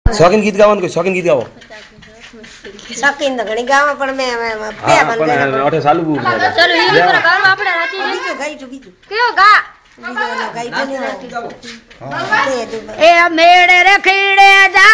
शौकीन गीत गाओ कोई शौकीन गीत गाओ शौकीन तो घणी गावा पण मैं हां पण ओठे चालू चलो ये पर काम आपड़े राती बीजो गाई जो बीजो क्यों गा बीजो गाई जो नहीं ए मेड़े रखीड़े जा